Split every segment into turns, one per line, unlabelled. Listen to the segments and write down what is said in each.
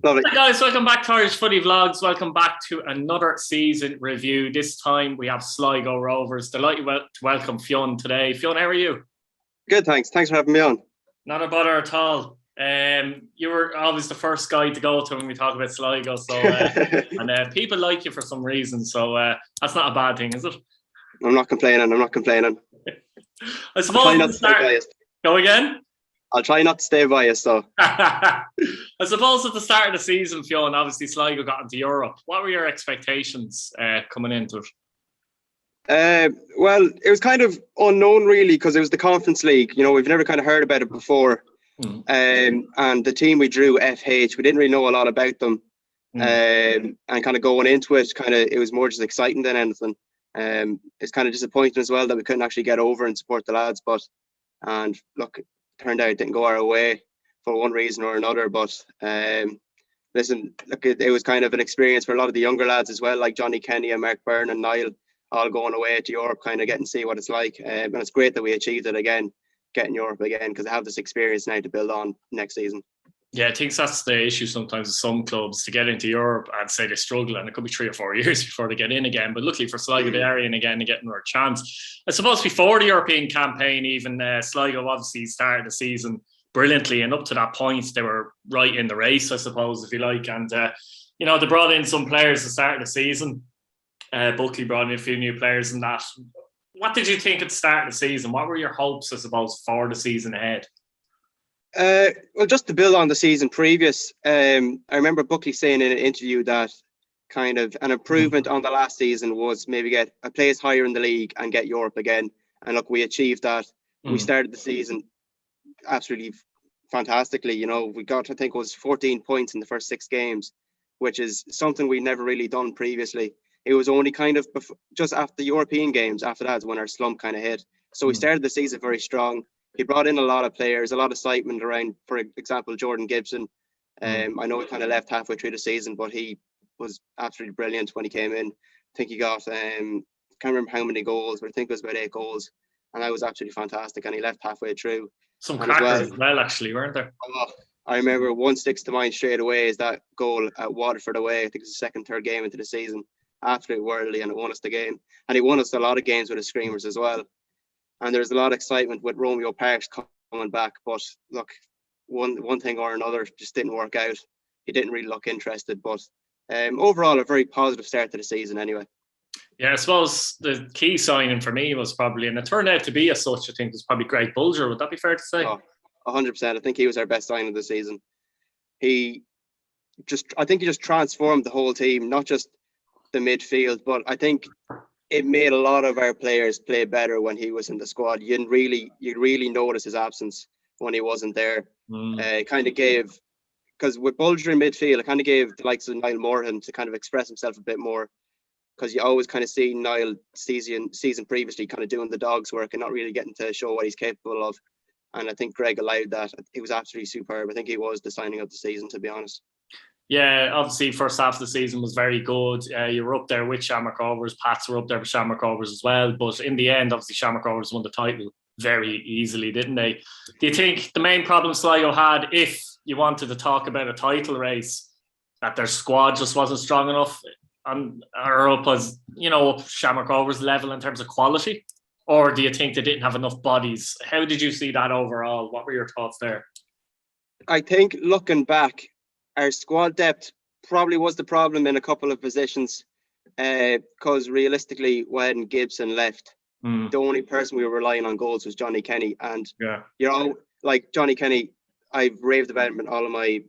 Lovely.
Hi guys, welcome back to Irish Footy Vlogs. Welcome back to another season review. This time we have Sligo Rovers. Delighted to welcome Fionn today. Fionn, how are you?
Good, thanks. Thanks for having me on.
Not a bother at all. You were always the first guy to go to when we talk about Sligo, so and people like you for some reason, so that's not a bad thing, is it?
I'm not complaining.
I suppose
not to stay biased.
Go again?
I'll try not to stay biased, though.
I suppose at the start of the season, Fionn, obviously Sligo got into Europe. What were your expectations coming into it?
Well, it was kind of unknown, really, because it was the Conference League. You know, we've never kind of heard about it before. And the team we drew, FH, we didn't really know a lot about them. And kind of going into it, it was more just exciting than anything. It's kind of disappointing as well that we couldn't actually get over and support the lads. And look, it turned out it didn't go our way for one reason or another. But listen, look, it was kind of an experience for a lot of the younger lads as well, like Johnny Kenny and Mark Byrne and Niall, all going away to Europe, kind of getting to see what it's like. And it's great that we achieved it again, getting Europe again, because I have this experience now to build on next season. Yeah,
I think that's the issue sometimes with some clubs, to get into Europe and say they struggle, and it could be 3 or 4 years before they get in again. But luckily for Sligo, they are in again and getting their chance. I suppose before the European campaign, even Sligo obviously started the season brilliantly, and up to that point, they were right in the race, I suppose, if you like. And, they brought in some players at the start of the season. Buckley brought in a few new players and that. What did you think at the start of the season? What were your hopes, I suppose, for the season ahead?
Well, just to build on the season previous, I remember Buckley saying in an interview that kind of an improvement on the last season was maybe get a place higher in the league and get Europe again. And look, we achieved that. We started the season absolutely fantastically. You know, we got, I think it was 14 points in the first 6 games, which is something we'd never really done previously. It was only kind of just after the European games, after that is when our slump kind of hit. So we started the season very strong. He brought in a lot of players, a lot of excitement around, for example, Jordan Gibson. I know he kind of left halfway through the season, but he was absolutely brilliant when he came in. I think he got, can't remember how many goals, but I think it was about 8 goals. And that was absolutely fantastic. And he left halfway through.
Some crackers as well, actually, weren't there?
Oh, I remember one sticks to mind straight away is that goal at Waterford away. I think it's the 2nd, 3rd game into the season. Absolutely worldly, and it won us the game. And he won us a lot of games with his screamers as well. And there's a lot of excitement with Romeo Parks coming back. But look, one thing or another just didn't work out. He didn't really look interested. But overall, a very positive start to the season anyway.
Yeah, I suppose the key signing for me was probably, and it turned out to be as such, I think, was probably Greg Bulger. Would that be fair to say?
Oh, 100%. I think he was our best signing of the season. I think he just transformed the whole team, not just the midfield, but I think it made a lot of our players play better when he was in the squad. You really notice his absence when he wasn't there. It kind of gave, because with Bulger in midfield, it kind of gave the likes of Niall Moran to kind of express himself a bit more, because you always kind of see Niall season previously kind of doing the dog's work and not really getting to show what he's capable of. And I think Greg allowed that. It was absolutely superb. I think he was the signing of the season, to be honest.
Yeah, obviously first half of the season was very good. You were up there with Shamrock Rovers. Pats were up there with Shamrock Rovers as well. But in the end, obviously Shamrock Rovers won the title very easily, didn't they? Do you think the main problem Sligo had, if you wanted to talk about a title race, that their squad just wasn't strong enough or up as, up Shamrock Rovers level in terms of quality? Or do you think they didn't have enough bodies? How did you see that overall? What were your thoughts there?
I think looking back, our squad depth probably was the problem in a couple of positions, because realistically, when Gibson left, the only person we were relying on goals was Johnny Kenny. And like Johnny Kenny, I've raved about him in all of my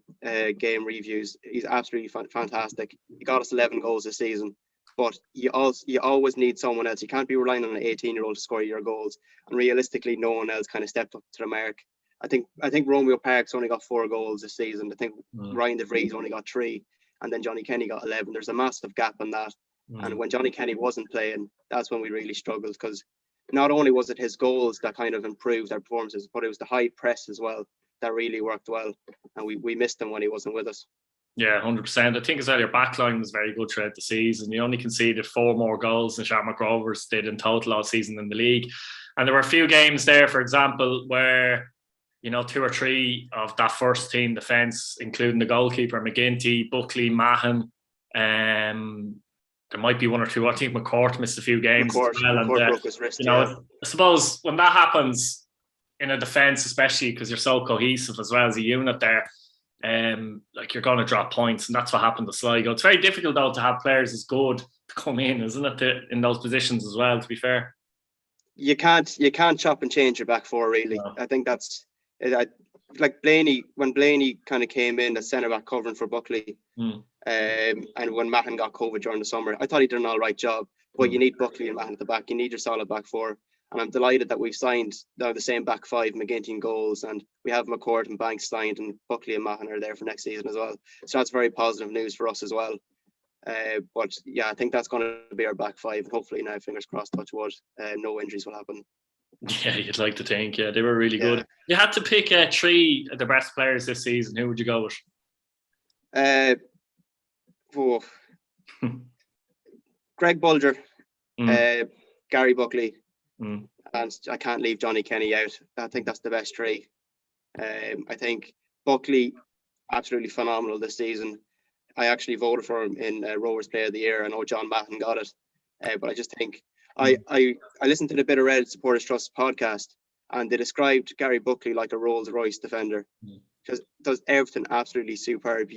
game reviews. He's absolutely fantastic. He got us 11 goals this season, but you always need someone else. You can't be relying on an 18-year-old to score your goals. And realistically, no one else kind of stepped up to the mark. I think Romeo Parks only got 4 goals this season. I think Ryan De Vries only got 3, and then Johnny Kenny got 11. There's a massive gap in that. And when Johnny Kenny wasn't playing, that's when we really struggled, because not only was it his goals that kind of improved our performances, but it was the high press as well that really worked well. And we missed him when he wasn't with us.
Yeah, 100%. I think as well, your backline was very good throughout the season. You only conceded 4 more goals than Shamrock Rovers did in total all season in the league. And there were a few games there, for example, where you know, 2 or 3 of that first team defence, including the goalkeeper, McGinty, Buckley, Mahon. There might be 1 or 2. I think McCourt missed a few games as well.
McCourt broke his wrist,
you know, I suppose when that happens in a defence, especially because you're so cohesive as well as a unit there, like you're going to drop points, and that's what happened to Sligo. It's very difficult though to have players as good to come in, isn't it, in those positions as well, to be fair?
You can't chop and change your back four, really. No. I think that's like Blaney, when Blaney kind of came in as centre back covering for Buckley, and when Mahon got COVID during the summer, I thought he did an all right job. But you need Buckley and Mahon at the back. You need your solid back four. And I'm delighted that we've signed now the same back five, McGinty in goals, and we have McCourt and Banks signed, and Buckley and Mahon are there for next season as well. So that's very positive news for us as well. But yeah, I think that's going to be our back five. Hopefully now, fingers crossed, touch wood, no injuries will happen.
Yeah, you'd like to think. Yeah, they were really good. You had to pick 3 of the best players this season. Who would you go with?
Greg Bulger, Gary Buckley, and I can't leave Johnny Kenny out. I think that's the best 3. I think Buckley, absolutely phenomenal this season. I actually voted for him in Rovers Player of the Year. I know John Mahon got it, but I just think I listened to the Bitored Supporters Trust podcast, and they described Gary Buckley like a Rolls Royce defender. Just does everything absolutely superb.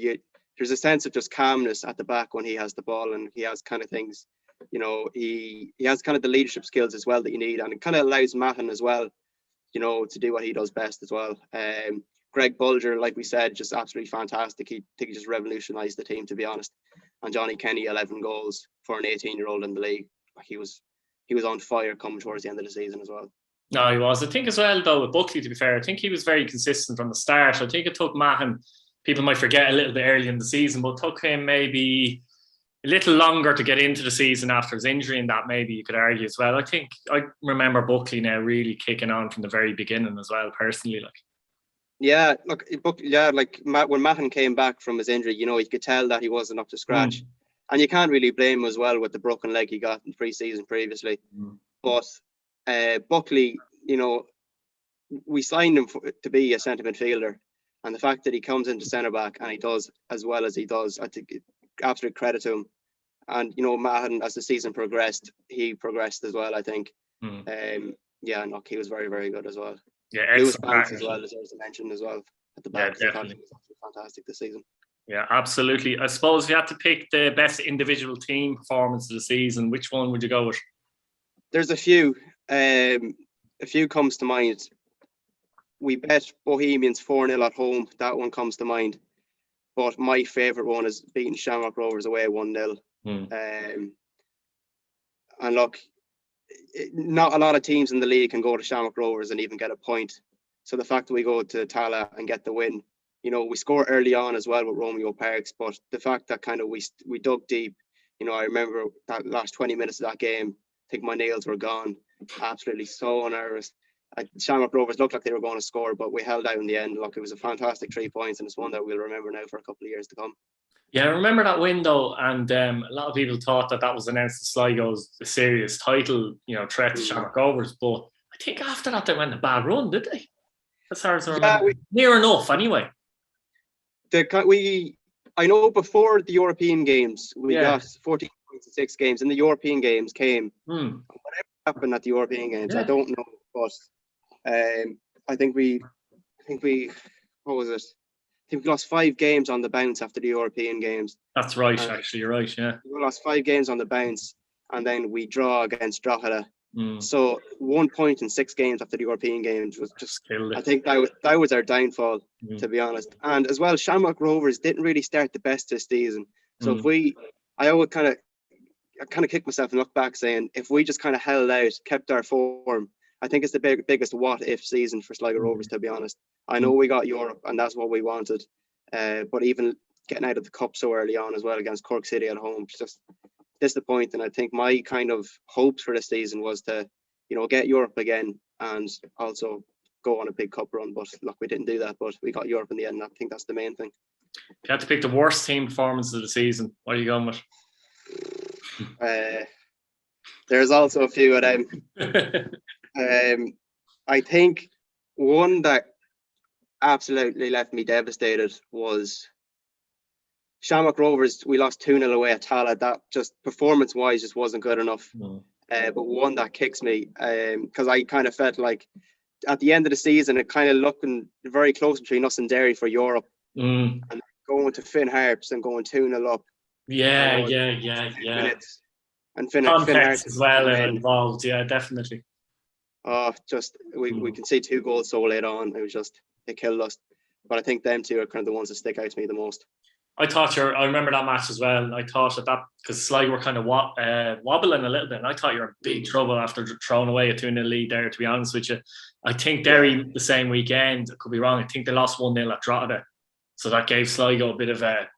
There's a sense of just calmness at the back when he has the ball, and he has kind of things, you know, he has kind of the leadership skills as well that you need, and it kind of allows Mahon as well, you know, to do what he does best as well. Greg Bulger, like we said, just absolutely fantastic. He just revolutionised the team, to be honest. And Johnny Kenny, 11 goals for an 18-year-old in the league. He was on fire coming towards the end of the season as well.
No, he was. I think as well, though, with Buckley, to be fair, I think he was very consistent from the start. I think it took Mahon, people might forget a little bit early in the season, but it took him maybe a little longer to get into the season after his injury, and that maybe you could argue as well. I think I remember Buckley now really kicking on from the very beginning as well, personally.
Yeah, look, like when Mahon came back from his injury, you know, you could tell that he wasn't up to scratch. And you can't really blame him as well with the broken leg he got in pre-season previously. But Buckley, you know, we signed him to be a centre midfielder. And the fact that he comes into centre back and he does as well as he does, I think absolute credit to him. And, you know, Mahon, as the season progressed, he progressed as well, I think. Yeah, look, he was very, very good as well.
Yeah, excellent.
Banks as well deserves to mention as well at the back.
Yeah, definitely.
He was fantastic this season. Yeah,
absolutely. I suppose if you had to pick the best individual team performance of the season, which one would you go with?
There's a few. A few comes to mind. We bet Bohemians 4-0 at home. That one comes to mind. But my favourite one is beating Shamrock Rovers away 1-0. And look, not a lot of teams in the league can go to Shamrock Rovers and even get a point. So the fact that we go to Tala and get the win, you know, we score early on as well with Romeo Parks, but the fact that kind of we dug deep, you know, I remember that last 20 minutes of that game, I think my nails were gone. Absolutely so nervous. Shamrock Rovers looked like they were going to score, but we held out in the end. Look, it was a fantastic 3 points, and it's one that we'll remember now for a couple of years to come.
Yeah, I remember that window, and a lot of people thought that was announced as Sligo's serious title, you know, threat to Shamrock Rovers. But I think after that they went a bad run, did they? That's hard to remember. Near enough, anyway.
I know before the European games, we got 14 points in 6 games, and the European games came. Whatever happened at the European games, I don't know, but I think we what was it? I think we lost 5 games on the bounce after the European games.
That's right, actually, you're right, yeah.
We lost 5 games on the bounce, and then we draw against Drogheda. So 1 point in 6 games after the European games was just, I think that was our downfall, to be honest. And as well, Shamrock Rovers didn't really start the best this season. So I always kind of kicked myself and look back saying, if we just kind of held out, kept our form, I think it's the biggest what-if season for Sligo Rovers, to be honest. I know we got Europe, and that's what we wanted. But even getting out of the cup so early on as well against Cork City at home, it's just disappointing. I think my kind of hopes for this season was to, you know, get Europe again and also go on a big cup run. But look, we didn't do that, but we got Europe in the end. I think that's the main thing.
If you had to pick the worst team performance of the season, what are you going with?
There's also a few of them. I think one that absolutely left me devastated was Shamrock Rovers. We lost 2-0 away at Tala. That just performance-wise just wasn't good enough.
No.
But one that kicks me because I kind of felt like at the end of the season, it kind of looking very close between us and Derry for Europe. And going to Finn Harps and going 2-0 up.
Yeah.
Minutes. And Finn
Context
Harps
as well involved. Yeah, definitely.
Oh, just we can see 2 goals so late on. It killed us. But I think them two are kind of the ones that stick out to me the most.
I remember that match as well. And I thought that because Sligo were kind of wobbling a little bit. And I thought you were in big trouble after throwing away a 2-0 lead there, to be honest with you. I think Derry the same weekend, I could be wrong, I think they lost 1-0 at Drogheda. So that gave Sligo a bit of a...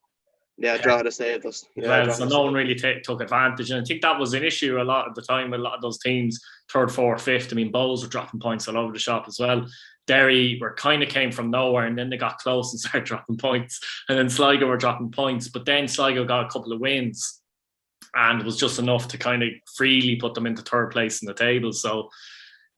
Yeah, Drogheda saved us. Yeah,
so no one really took advantage. And I think that was an issue a lot of the time with a lot of those teams, 3rd, 4th, 5th. I mean, Bowes were dropping points all over the shop as well. Derry were kind of came from nowhere, and then they got close and started dropping points. And then Sligo were dropping points. But then Sligo got a couple of wins, and it was just enough to kind of freely put them into 3rd place in the table. So,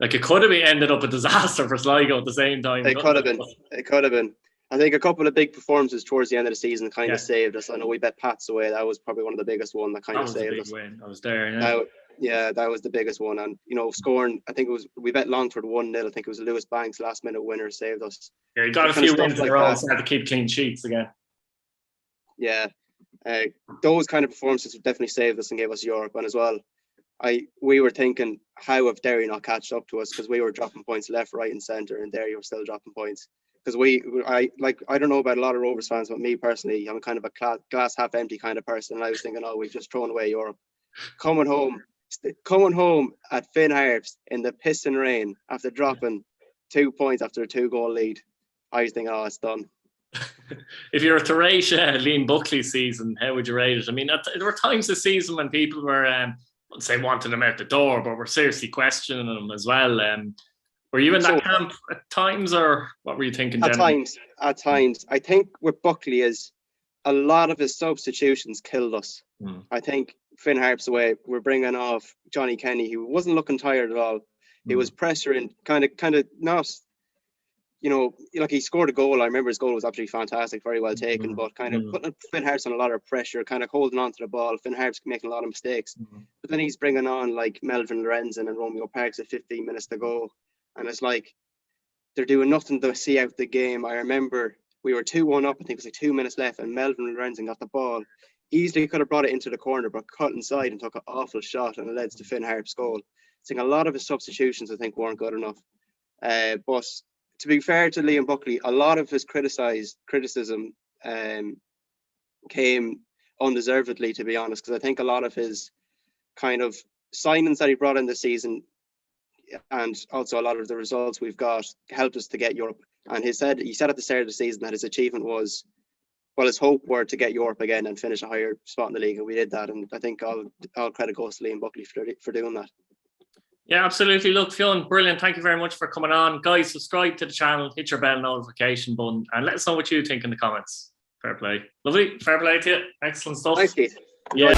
like, it could have ended up a disaster for Sligo at the same time.
It could have been. I think a couple of big performances towards the end of the season kind of saved us. I know we bet Pats away. That was probably one of the biggest one that kind of saved us.
Win. I was there.
That was the biggest one. And, scoring, I think we bet Longford 1-0. I think it was Lewis Banks' last minute winner saved us.
Yeah, he got a few wins in a row and had to keep clean sheets again.
Yeah. Those kind of performances have definitely saved us and gave us Europe. And as well, we were thinking, how have Derry not catched up to us? Because we were dropping points left, right and centre, and Derry were still dropping points. Because I don't know about a lot of Rovers fans, but me personally, I'm kind of a glass half empty kind of person. And I was thinking, we've just thrown away Europe. Coming home at Finn Harps in the piss and rain after dropping 2 points after a 2-goal lead, I was thinking, it's done.
If you were to rate Liam Buckley's season, how would you rate it? I mean, there were times this season when people were, I wouldn't say wanting him out the door, but were seriously questioning him as well. Were you in that camp at times, or what were you thinking?
At times. I think with Buckley is a lot of his substitutions killed us. I think Finn Harps away, we're bringing off Johnny Kenny, who wasn't looking tired at all. He was pressuring, kind of not, like he scored a goal. I remember his goal was absolutely fantastic, very well taken, but kind of putting Finn Harps on a lot of pressure, kind of holding on to the ball. Finn Harps making a lot of mistakes. But then he's bringing on like Melvin Lorenzen and Romeo Parks at 15 minutes to go. And it's like they're doing nothing to see out the game. I remember we were 2-1 up. I think it was like 2 minutes left, and Melvin Lorenzen got the ball. Easily could have brought it into the corner, but cut inside and took an awful shot, and it led to Finn Harps' goal. I think a lot of his substitutions, I think, weren't good enough. But to be fair to Liam Buckley, a lot of his criticism came undeservedly, to be honest, because I think a lot of his kind of signings that he brought in this season, and also a lot of the results we've got, helped us to get Europe. And he said at the start of the season that his achievement was, his hope were to get Europe again and finish a higher spot in the league, and we did that. And I think all credit goes to Liam Buckley for doing that.
Yeah, absolutely. Look, Fionn, brilliant. Thank you very much for coming on. Guys, subscribe to the channel, hit your bell notification button, and let us know what you think in the comments. Fair play. Lovely. Fair play to you. Excellent stuff.
Thanks, Keith.
Yeah.